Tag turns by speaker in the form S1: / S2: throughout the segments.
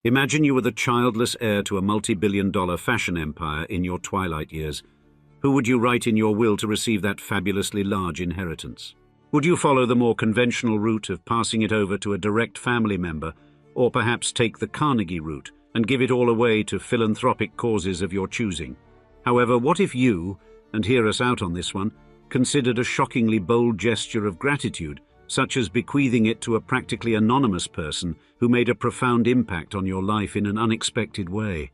S1: Imagine you were the childless heir to a multi-billion-dollar fashion empire in your twilight years. Who would you write in your will to receive that fabulously large inheritance? Would you follow the more conventional route of passing it over to a direct family member, or perhaps take the Carnegie route and give it all away to philanthropic causes of your choosing? However, what if you, and hear us out on this one, considered a shockingly bold gesture of gratitude, such as bequeathing it to a practically anonymous person who made a profound impact on your life in an unexpected way?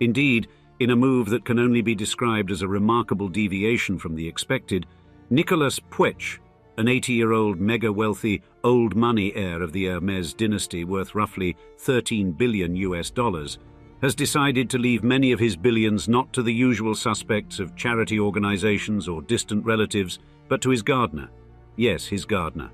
S1: Indeed, in a move that can only be described as a remarkable deviation from the expected, Nicolas Puech, an 80-year-old mega-wealthy, old money heir of the Hermès dynasty worth roughly $13 billion, has decided to leave many of his billions not to the usual suspects of charity organizations or distant relatives, but to his gardener. Yes, his gardener.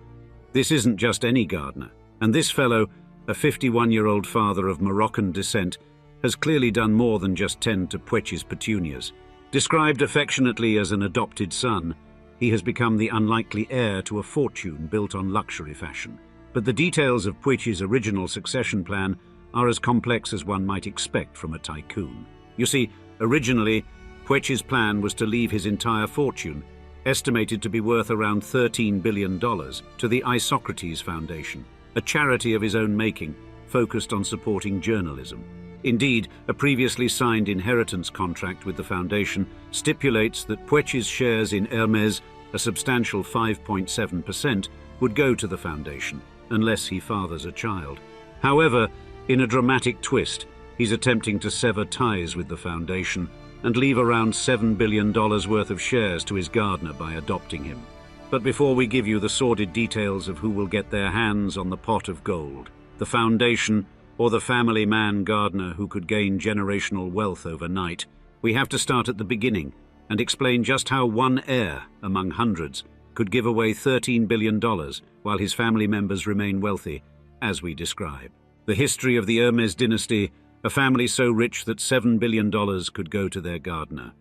S1: This isn't just any gardener, and this fellow, a 51-year-old father of Moroccan descent, has clearly done more than just tend to Puech's petunias. Described affectionately as an adopted son, he has become the unlikely heir to a fortune built on luxury fashion. But the details of Puech's original succession plan are as complex as one might expect from a tycoon. You see, originally, Puech's plan was to leave his entire fortune, estimated to be worth around $13 billion, to the Isocrates Foundation, a charity of his own making, focused on supporting journalism. Indeed, a previously signed inheritance contract with the foundation stipulates that Puech's shares in Hermès, a substantial 5.7%, would go to the foundation, unless he fathers a child. However, in a dramatic twist, he's attempting to sever ties with the foundation and leave around $7 billion worth of shares to his gardener by adopting him. But before we give you the sordid details of who will get their hands on the pot of gold, the foundation, or the family man gardener who could gain generational wealth overnight, we have to start at the beginning and explain just how one heir, among hundreds, could give away $13 billion while his family members remain wealthy, as we describe. The history of the Hermès dynasty, a family so rich that $7 billion could go to their gardener.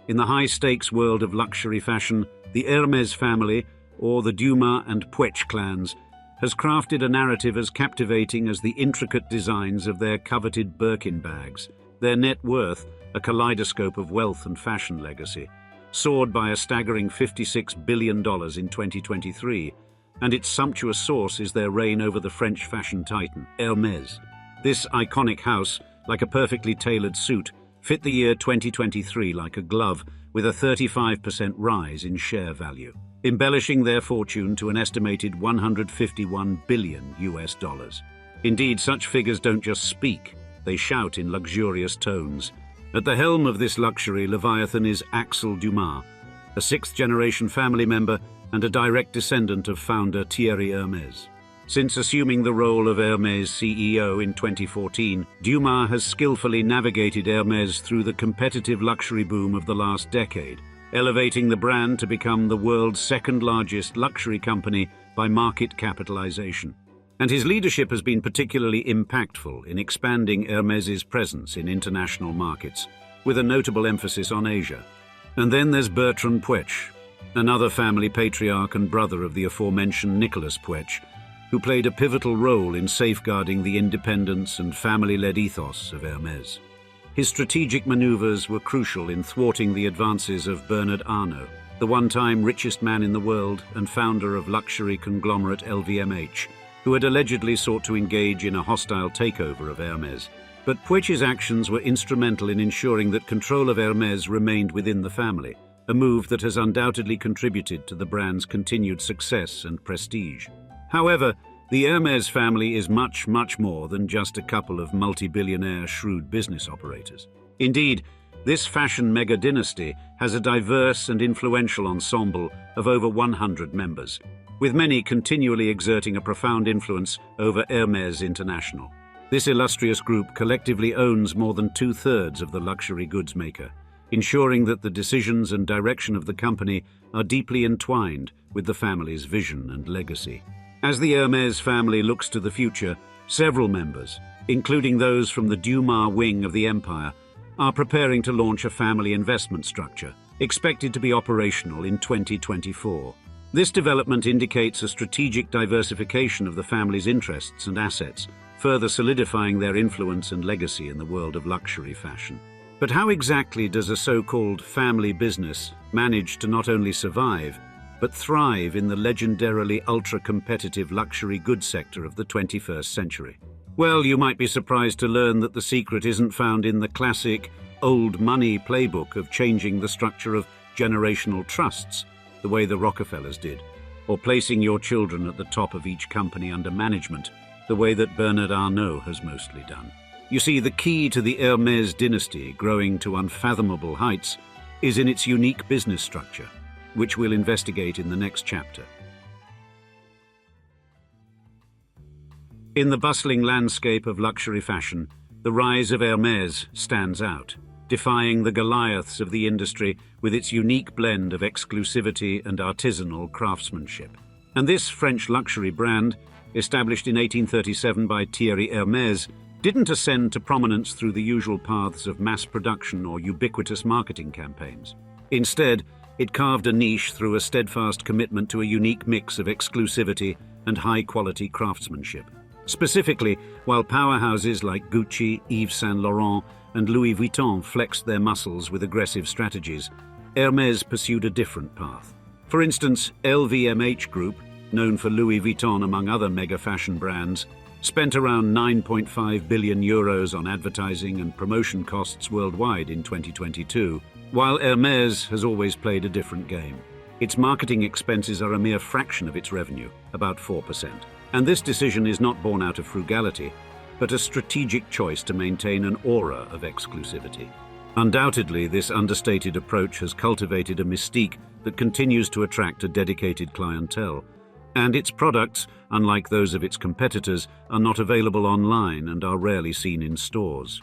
S1: In the high-stakes world of luxury fashion, the Hermès family, or the Dumas and Puech clans, has crafted a narrative as captivating as the intricate designs of their coveted Birkin bags, their net worth a kaleidoscope of wealth and fashion legacy, soared by a staggering $56 billion in 2023, and its sumptuous source is their reign over the French fashion titan, Hermès. This iconic house, like a perfectly tailored suit, fit the year 2023 like a glove, with a 35% rise in share value, embellishing their fortune to an estimated $151 billion. Indeed, such figures don't just speak, they shout in luxurious tones. At the helm of this luxury leviathan is Axel Dumas, a sixth-generation family member and a direct descendant of founder Thierry Hermès. Since assuming the role of Hermès CEO in 2014, Dumas has skillfully navigated Hermès through the competitive luxury boom of the last decade, elevating the brand to become the world's second-largest luxury company by market capitalization. And his leadership has been particularly impactful in expanding Hermès's presence in international markets, with a notable emphasis on Asia. And then there's Bertrand Puech, another family patriarch and brother of the aforementioned Nicolas Puech, who played a pivotal role in safeguarding the independence and family-led ethos of Hermès. His strategic maneuvers were crucial in thwarting the advances of Bernard Arnault, the one-time richest man in the world and founder of luxury conglomerate LVMH, who had allegedly sought to engage in a hostile takeover of Hermès. But Puech's actions were instrumental in ensuring that control of Hermès remained within the family, a move that has undoubtedly contributed to the brand's continued success and prestige. However, the Hermès family is much, much more than just a couple of multi-billionaire shrewd business operators. Indeed, this fashion mega-dynasty has a diverse and influential ensemble of over 100 members, with many continually exerting a profound influence over Hermès International. This illustrious group collectively owns more than 2/3 of the luxury goods maker, ensuring that the decisions and direction of the company are deeply entwined with the family's vision and legacy. As the Hermès family looks to the future, several members, including those from the Dumas wing of the empire, are preparing to launch a family investment structure, expected to be operational in 2024. This development indicates a strategic diversification of the family's interests and assets, further solidifying their influence and legacy in the world of luxury fashion. But how exactly does a so-called family business manage to not only survive, but thrive in the legendarily ultra-competitive luxury goods sector of the 21st century? Well, you might be surprised to learn that the secret isn't found in the classic old money playbook of changing the structure of generational trusts, the way the Rockefellers did, or placing your children at the top of each company under management, the way that Bernard Arnault has mostly done. You see, the key to the Hermès dynasty growing to unfathomable heights is in its unique business structure, which we'll investigate in the next chapter. In the bustling landscape of luxury fashion, the rise of Hermès stands out, defying the Goliaths of the industry with its unique blend of exclusivity and artisanal craftsmanship. And this French luxury brand, established in 1837 by Thierry Hermès, didn't ascend to prominence through the usual paths of mass production or ubiquitous marketing campaigns. Instead, it carved a niche through a steadfast commitment to a unique mix of exclusivity and high-quality craftsmanship. Specifically, while powerhouses like Gucci, Yves Saint Laurent, and Louis Vuitton flexed their muscles with aggressive strategies, Hermès pursued a different path. For instance, LVMH Group, known for Louis Vuitton among other mega fashion brands, spent around 9.5 billion euros on advertising and promotion costs worldwide in 2022, while Hermès has always played a different game. Its marketing expenses are a mere fraction of its revenue, about 4%. And this decision is not born out of frugality, but a strategic choice to maintain an aura of exclusivity. Undoubtedly, this understated approach has cultivated a mystique that continues to attract a dedicated clientele, and its products, unlike those of its competitors, are not available online and are rarely seen in stores.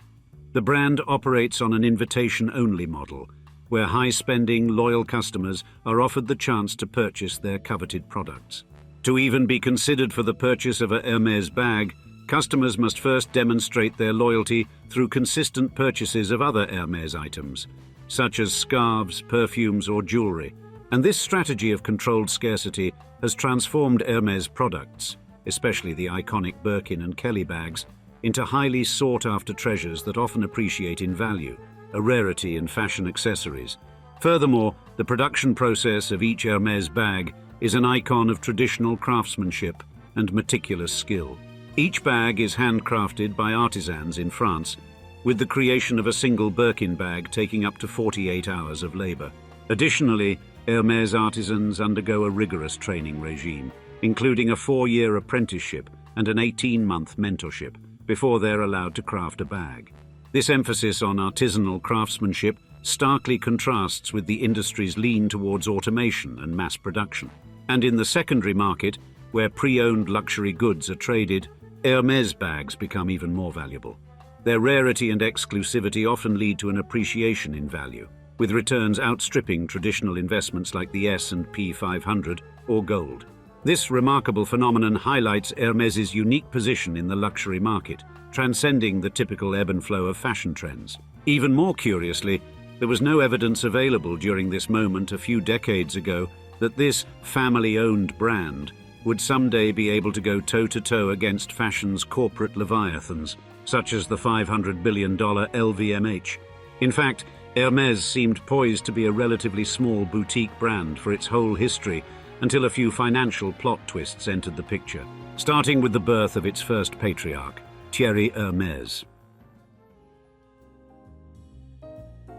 S1: The brand operates on an invitation-only model, where high-spending, loyal customers are offered the chance to purchase their coveted products. To even be considered for the purchase of a Hermès bag, customers must first demonstrate their loyalty through consistent purchases of other Hermès items, such as scarves, perfumes, or jewelry. And this strategy of controlled scarcity has transformed Hermès products, especially the iconic Birkin and Kelly bags, into highly sought-after treasures that often appreciate in value, a rarity in fashion accessories. Furthermore, the production process of each Hermès bag is an icon of traditional craftsmanship and meticulous skill. Each bag is handcrafted by artisans in France, with the creation of a single Birkin bag taking up to 48 hours of labor. Additionally, Hermès artisans undergo a rigorous training regime, including a 4-year apprenticeship and an 18-month mentorship, before they're allowed to craft a bag. This emphasis on artisanal craftsmanship starkly contrasts with the industry's lean towards automation and mass production. And in the secondary market, where pre-owned luxury goods are traded, Hermès bags become even more valuable. Their rarity and exclusivity often lead to an appreciation in value, with returns outstripping traditional investments like the S&P 500 or gold. This remarkable phenomenon highlights Hermès' unique position in the luxury market, transcending the typical ebb and flow of fashion trends. Even more curiously, there was no evidence available during this moment a few decades ago that this family-owned brand would someday be able to go toe-to-toe against fashion's corporate leviathans, such as the $500 billion LVMH. In fact, Hermès seemed poised to be a relatively small boutique brand for its whole history until a few financial plot twists entered the picture, starting with the birth of its first patriarch, Thierry Hermès.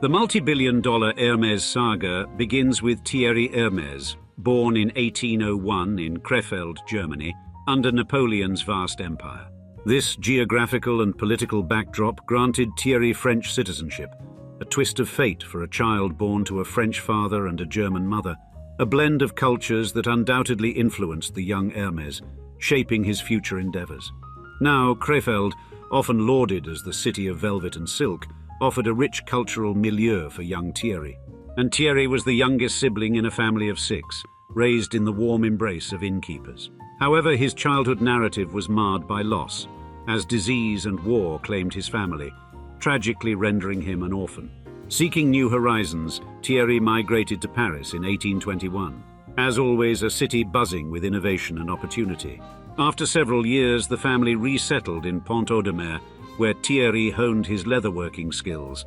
S1: The multi-billion-dollar Hermès saga begins with Thierry Hermès, born in 1801 in Krefeld, Germany, under Napoleon's vast empire. This geographical and political backdrop granted Thierry French citizenship, a twist of fate for a child born to a French father and a German mother, a blend of cultures that undoubtedly influenced the young Hermès, shaping his future endeavors. Now, Krefeld, often lauded as the city of velvet and silk, offered a rich cultural milieu for young Thierry. And Thierry was the youngest sibling in a family of 6, raised in the warm embrace of innkeepers. However, his childhood narrative was marred by loss, as disease and war claimed his family, tragically rendering him an orphan. Seeking new horizons, Thierry migrated to Paris in 1821. As always, a city buzzing with innovation and opportunity. After several years, the family resettled in Pont-Audemer, where Thierry honed his leatherworking skills,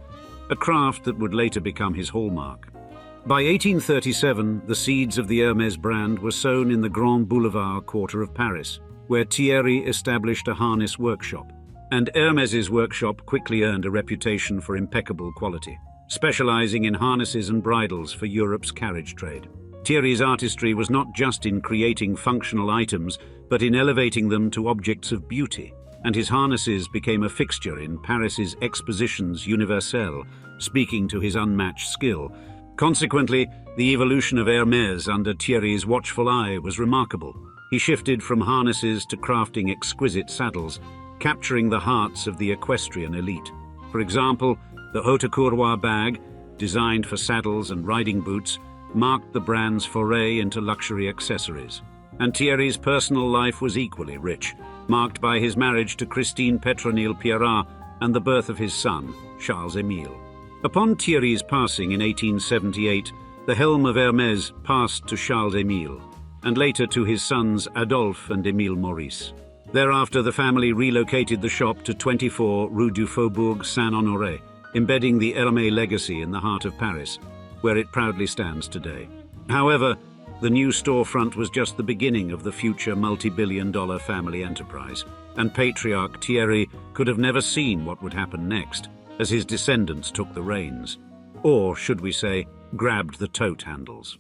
S1: a craft that would later become his hallmark. By 1837, the seeds of the Hermès brand were sown in the Grand Boulevard quarter of Paris, where Thierry established a harness workshop. And Hermès's workshop quickly earned a reputation for impeccable quality, specializing in harnesses and bridles for Europe's carriage trade. Thierry's artistry was not just in creating functional items, but in elevating them to objects of beauty, and his harnesses became a fixture in Paris's Expositions Universelles, speaking to his unmatched skill. Consequently, the evolution of Hermès under Thierry's watchful eye was remarkable. He shifted from harnesses to crafting exquisite saddles, capturing the hearts of the equestrian elite. For example, the haute courroie bag, designed for saddles and riding boots, marked the brand's foray into luxury accessories. And Thierry's personal life was equally rich, marked by his marriage to Christine Petronille Pierrat and the birth of his son, Charles-Émile. Upon Thierry's passing in 1878, the helm of Hermès passed to Charles-Émile, and later to his sons Adolphe and Émile Maurice. Thereafter, the family relocated the shop to 24 Rue du Faubourg Saint-Honoré, embedding the Hermès legacy in the heart of Paris, where it proudly stands today. However, the new storefront was just the beginning of the future multi-billion-dollar family enterprise, and Patriarch Thierry could have never seen what would happen next, as his descendants took the reins, or, should we say, grabbed the tote handles.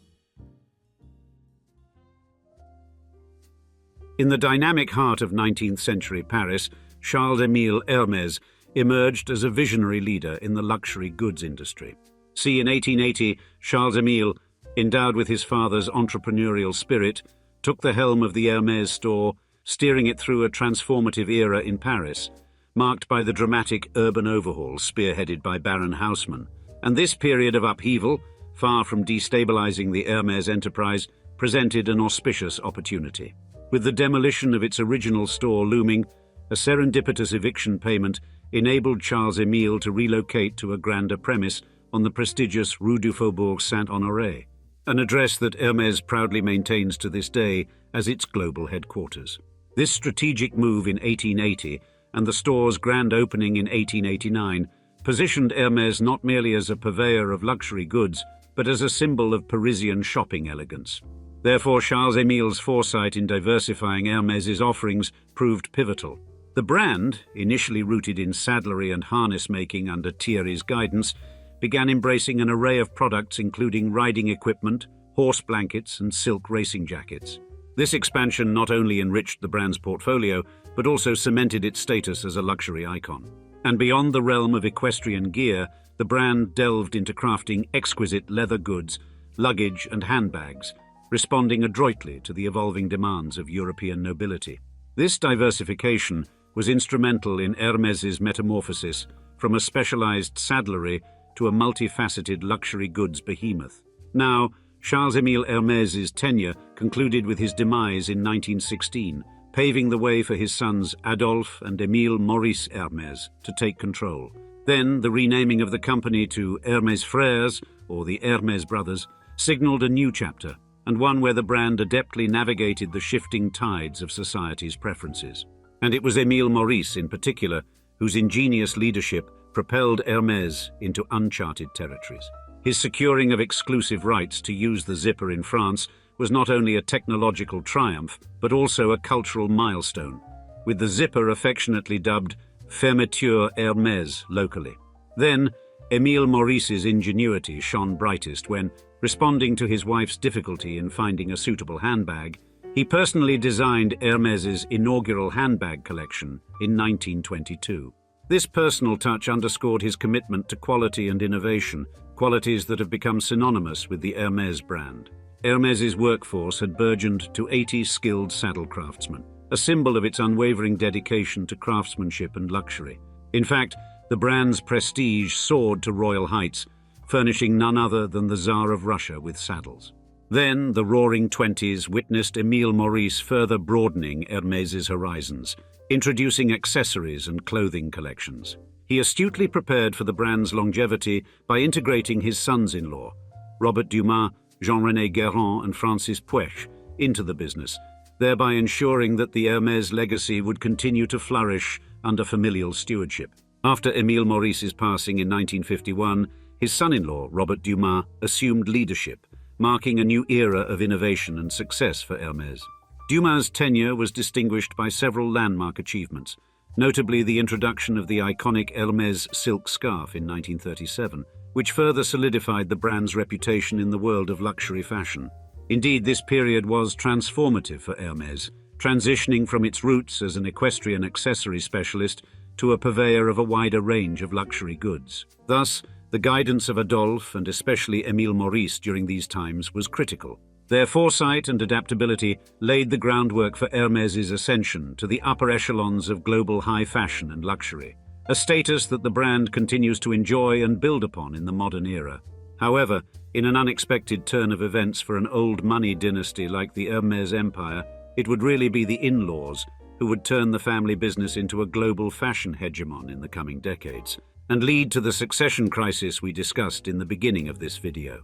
S1: In the dynamic heart of 19th century Paris, Charles-Émile Hermès emerged as a visionary leader in the luxury goods industry. See, in 1880, Charles-Émile, endowed with his father's entrepreneurial spirit, took the helm of the Hermès store, steering it through a transformative era in Paris, marked by the dramatic urban overhaul spearheaded by Baron Haussmann. And this period of upheaval, far from destabilizing the Hermès enterprise, presented an auspicious opportunity. With the demolition of its original store looming, a serendipitous eviction payment enabled Charles-Émile to relocate to a grander premise on the prestigious Rue du Faubourg Saint-Honoré, an address that Hermès proudly maintains to this day as its global headquarters. This strategic move in 1880 and the store's grand opening in 1889 positioned Hermès not merely as a purveyor of luxury goods, but as a symbol of Parisian shopping elegance. Therefore, Charles-Émile's foresight in diversifying Hermès's offerings proved pivotal. The brand, initially rooted in saddlery and harness making under Thierry's guidance, began embracing an array of products including riding equipment, horse blankets, and silk racing jackets. This expansion not only enriched the brand's portfolio, but also cemented its status as a luxury icon. And beyond the realm of equestrian gear, the brand delved into crafting exquisite leather goods, luggage, and handbags, responding adroitly to the evolving demands of European nobility. This diversification was instrumental in Hermès's metamorphosis from a specialized saddlery to a multifaceted luxury goods behemoth. Now, Charles-Émile Hermès's tenure concluded with his demise in 1916, paving the way for his sons Adolphe and Émile Maurice Hermès to take control. Then, the renaming of the company to Hermès Frères, or the Hermès Brothers, signaled a new chapter, and one where the brand adeptly navigated the shifting tides of society's preferences. And it was Émile Maurice, in particular, whose ingenious leadership propelled Hermès into uncharted territories. His securing of exclusive rights to use the zipper in France was not only a technological triumph, but also a cultural milestone, with the zipper affectionately dubbed Fermeture Hermès locally. Then, Émile Maurice's ingenuity shone brightest when, responding to his wife's difficulty in finding a suitable handbag, he personally designed Hermès's inaugural handbag collection in 1922. This personal touch underscored his commitment to quality and innovation, qualities that have become synonymous with the Hermès brand. Hermès's workforce had burgeoned to 80 skilled saddle craftsmen, a symbol of its unwavering dedication to craftsmanship and luxury. In fact, the brand's prestige soared to royal heights, furnishing none other than the Tsar of Russia with saddles. Then, the Roaring Twenties witnessed Émile Maurice further broadening Hermès's horizons, introducing accessories and clothing collections. He astutely prepared for the brand's longevity by integrating his sons-in-law, Robert Dumas Jean-René Guérin and Francis Puech, into the business, thereby ensuring that the Hermès legacy would continue to flourish under familial stewardship. After Émile Maurice's passing in 1951, his son-in-law, Robert Dumas, assumed leadership, marking a new era of innovation and success for Hermès. Dumas' tenure was distinguished by several landmark achievements, notably the introduction of the iconic Hermès silk scarf in 1937, which further solidified the brand's reputation in the world of luxury fashion. Indeed, this period was transformative for Hermès, transitioning from its roots as an equestrian accessory specialist to a purveyor of a wider range of luxury goods. Thus, the guidance of Adolphe and especially Émile Maurice during these times was critical. Their foresight and adaptability laid the groundwork for Hermès' ascension to the upper echelons of global high fashion and luxury, a status that the brand continues to enjoy and build upon in the modern era. However, in an unexpected turn of events for an old money dynasty like the Hermès Empire, it would really be the in-laws who would turn the family business into a global fashion hegemon in the coming decades, and lead to the succession crisis we discussed in the beginning of this video.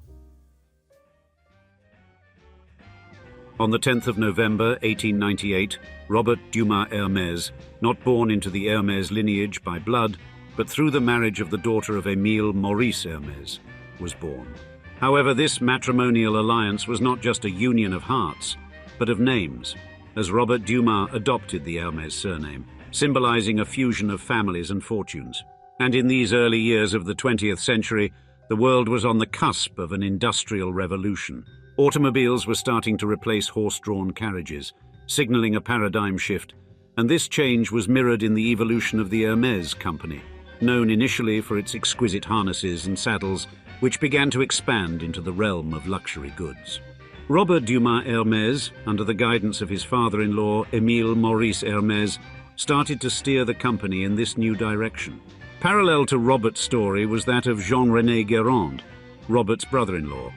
S1: On the 10th of November 1898, Robert Dumas Hermès, not born into the Hermès lineage by blood, but through the marriage of the daughter of Émile Maurice Hermès, was born. However, this matrimonial alliance was not just a union of hearts, but of names, as Robert Dumas adopted the Hermès surname, symbolizing a fusion of families and fortunes. And in these early years of the 20th century, the world was on the cusp of an industrial revolution. Automobiles were starting to replace horse-drawn carriages, signaling a paradigm shift, and this change was mirrored in the evolution of the Hermès company, known initially for its exquisite harnesses and saddles, which began to expand into the realm of luxury goods. Robert Dumas Hermès, under the guidance of his father-in-law, Émile Maurice Hermès, started to steer the company in this new direction. Parallel to Robert's story was that of Jean-René Guérin, Robert's brother-in-law,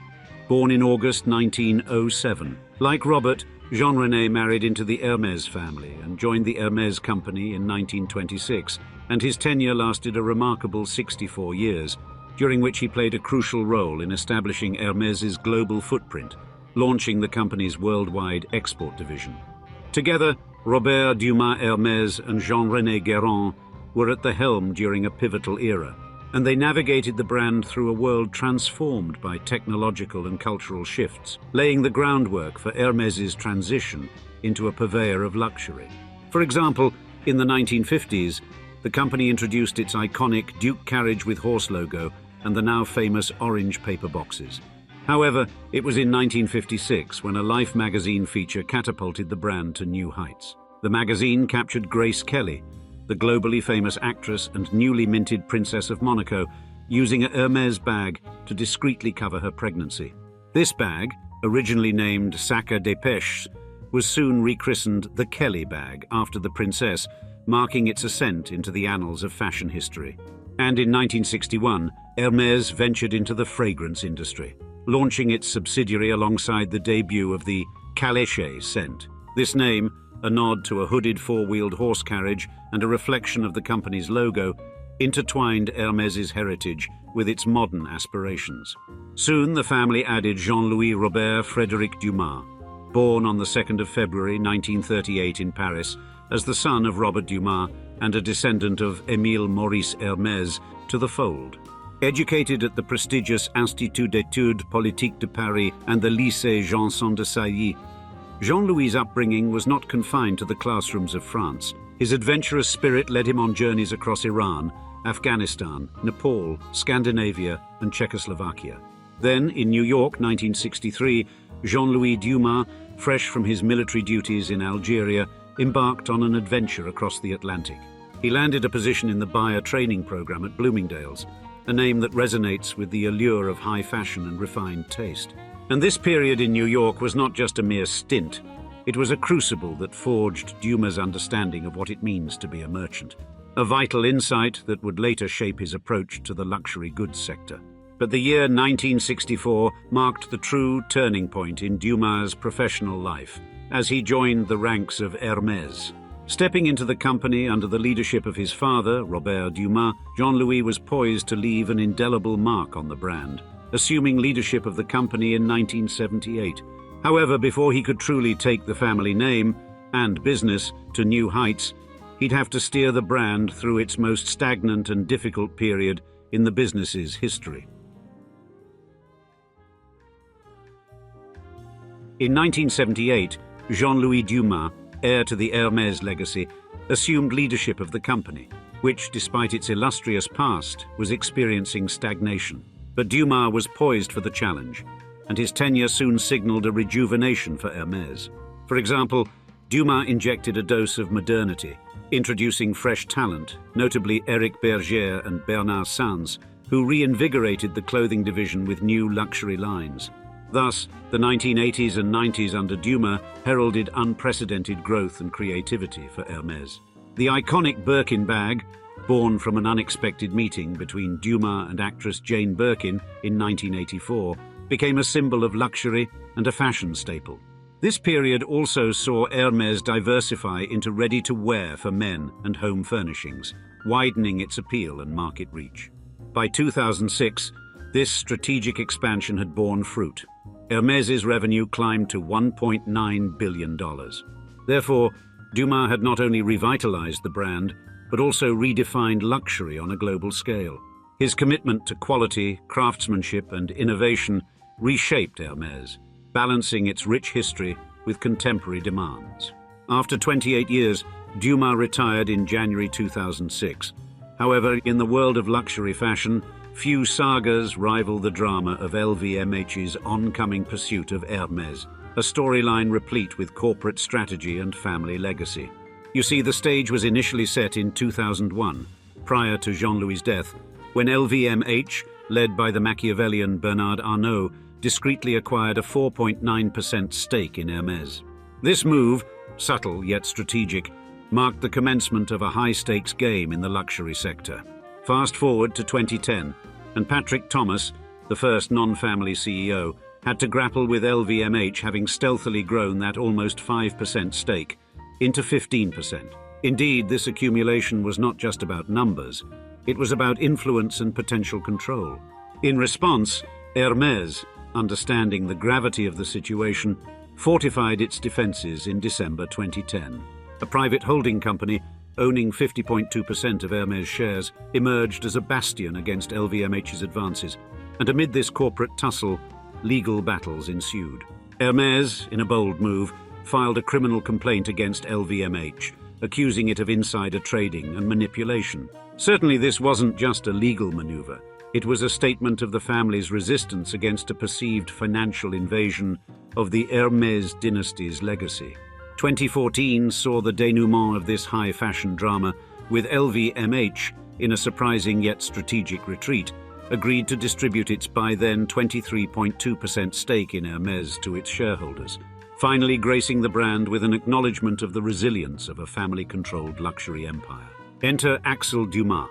S1: born in August 1907. Like Robert, Jean-René married into the Hermès family and joined the Hermès company in 1926, and his tenure lasted a remarkable 64 years, during which he played a crucial role in establishing Hermès' global footprint, launching the company's worldwide export division. Together, Robert Dumas Hermès and Jean-René Guérin were at the helm during a pivotal era, and they navigated the brand through a world transformed by technological and cultural shifts, laying the groundwork for Hermès' transition into a purveyor of luxury. For example, in the 1950s, the company introduced its iconic Duke carriage with horse logo and the now famous orange paper boxes. However, it was in 1956 when a Life magazine feature catapulted the brand to new heights. The magazine captured Grace Kelly, the globally famous actress and newly minted Princess of Monaco, using a Hermès bag to discreetly cover her pregnancy. This bag, originally named Sac des Pêches, was soon rechristened the Kelly bag after the princess, marking its ascent into the annals of fashion history. And in 1961, Hermès ventured into the fragrance industry, launching its subsidiary alongside the debut of the Caléchet scent. This name, a nod to a hooded four-wheeled horse carriage and a reflection of the company's logo, intertwined Hermès' heritage with its modern aspirations. Soon the family added Jean-Louis Robert Frédéric Dumas, born on the 2nd of February 1938 in Paris, as the son of Robert Dumas and a descendant of Émile Maurice Hermès, to the fold. Educated at the prestigious Institut d'études politiques de Paris and the Lycée Janson de Sailly, Jean-Louis' upbringing was not confined to the classrooms of France. His adventurous spirit led him on journeys across Iran, Afghanistan, Nepal, Scandinavia, and Czechoslovakia. Then, in New York, 1963, Jean-Louis Dumas, fresh from his military duties in Algeria, embarked on an adventure across the Atlantic. He landed a position in the buyer training program at Bloomingdale's, a name that resonates with the allure of high fashion and refined taste. And this period in New York was not just a mere stint. It was a crucible that forged Dumas' understanding of what it means to be a merchant, a vital insight that would later shape his approach to the luxury goods sector. But the year 1964 marked the true turning point in Dumas' professional life, as he joined the ranks of Hermès. Stepping into the company under the leadership of his father, Robert Dumas, Jean-Louis was poised to leave an indelible mark on the brand, assuming leadership of the company in 1978. However, before he could truly take the family name and business to new heights, he'd have to steer the brand through its most stagnant and difficult period in the business's history. In 1978, Jean-Louis Dumas, heir to the Hermès legacy, assumed leadership of the company, which, despite its illustrious past, was experiencing stagnation. But Dumas was poised for the challenge, and his tenure soon signaled a rejuvenation for Hermès. For example, Dumas injected a dose of modernity, introducing fresh talent, notably Éric Berger and Bernard Sanz, who reinvigorated the clothing division with new luxury lines. Thus, the 1980s and 90s under Dumas heralded unprecedented growth and creativity for Hermès. The iconic Birkin bag, born from an unexpected meeting between Dumas and actress Jane Birkin in 1984, became a symbol of luxury and a fashion staple. This period also saw Hermès diversify into ready-to-wear for men and home furnishings, widening its appeal and market reach. By 2006, this strategic expansion had borne fruit. Hermès' revenue climbed to $1.9 billion. Therefore, Dumas had not only revitalized the brand, but also redefined luxury on a global scale. His commitment to quality, craftsmanship, and innovation reshaped Hermès, balancing its rich history with contemporary demands. After 28 years, Dumas retired in January 2006. However, in the world of luxury fashion, few sagas rival the drama of LVMH's oncoming pursuit of Hermès, a storyline replete with corporate strategy and family legacy. You see, the stage was initially set in 2001, prior to Jean-Louis' death, when LVMH, led by the Machiavellian Bernard Arnault, discreetly acquired a 4.9% stake in Hermès. This move, subtle yet strategic, marked the commencement of a high-stakes game in the luxury sector. Fast forward to 2010, and Patrick Thomas, the first non-family CEO, had to grapple with LVMH having stealthily grown that almost 5% stake into 15%. Indeed, this accumulation was not just about numbers, it was about influence and potential control. In response, Hermès, understanding the gravity of the situation, fortified its defenses in December 2010. A private holding company owning 50.2% of Hermès shares emerged as a bastion against LVMH's advances, and amid this corporate tussle, legal battles ensued. Hermès, in a bold move, filed a criminal complaint against LVMH, accusing it of insider trading and manipulation. Certainly this wasn't just a legal maneuver. It was a statement of the family's resistance against a perceived financial invasion of the Hermès dynasty's legacy. 2014 saw the denouement of this high-fashion drama, with LVMH, in a surprising yet strategic retreat, agreed to distribute its by then 23.2% stake in Hermès to its shareholders, finally gracing the brand with an acknowledgement of the resilience of a family-controlled luxury empire. Enter Axel Dumas,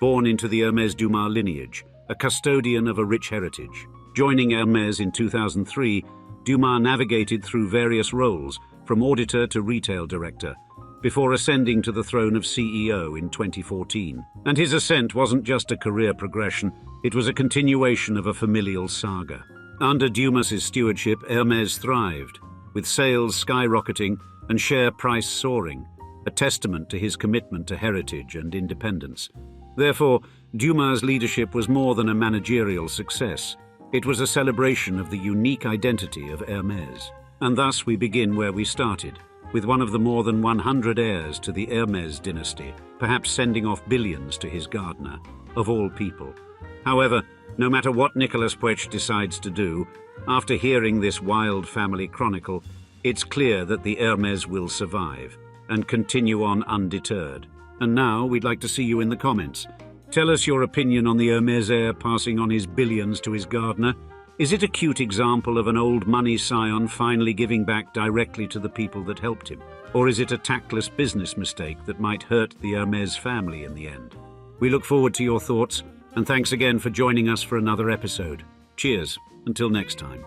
S1: born into the Hermès Dumas lineage, a custodian of a rich heritage. Joining Hermès in 2003, Dumas navigated through various roles, from auditor to retail director, before ascending to the throne of CEO in 2014. And his ascent wasn't just a career progression, it was a continuation of a familial saga. Under Dumas' stewardship, Hermès thrived, with sales skyrocketing and share price soaring, a testament to his commitment to heritage and independence. Therefore, Dumas' leadership was more than a managerial success. It was a celebration of the unique identity of Hermès. And thus we begin where we started, with one of the more than 100 heirs to the Hermès dynasty, perhaps sending off billions to his gardener, of all people. However, no matter what Nicolas Puech decides to do, after hearing this wild family chronicle, it's clear that the Hermès will survive and continue on undeterred. And now we'd like to see you in the comments. Tell us your opinion on the Hermès heir passing on his billions to his gardener. Is it a cute example of an old money scion finally giving back directly to the people that helped him? Or is it a tactless business mistake that might hurt the Hermès family in the end? We look forward to your thoughts, and thanks again for joining us for another episode. Cheers, until next time.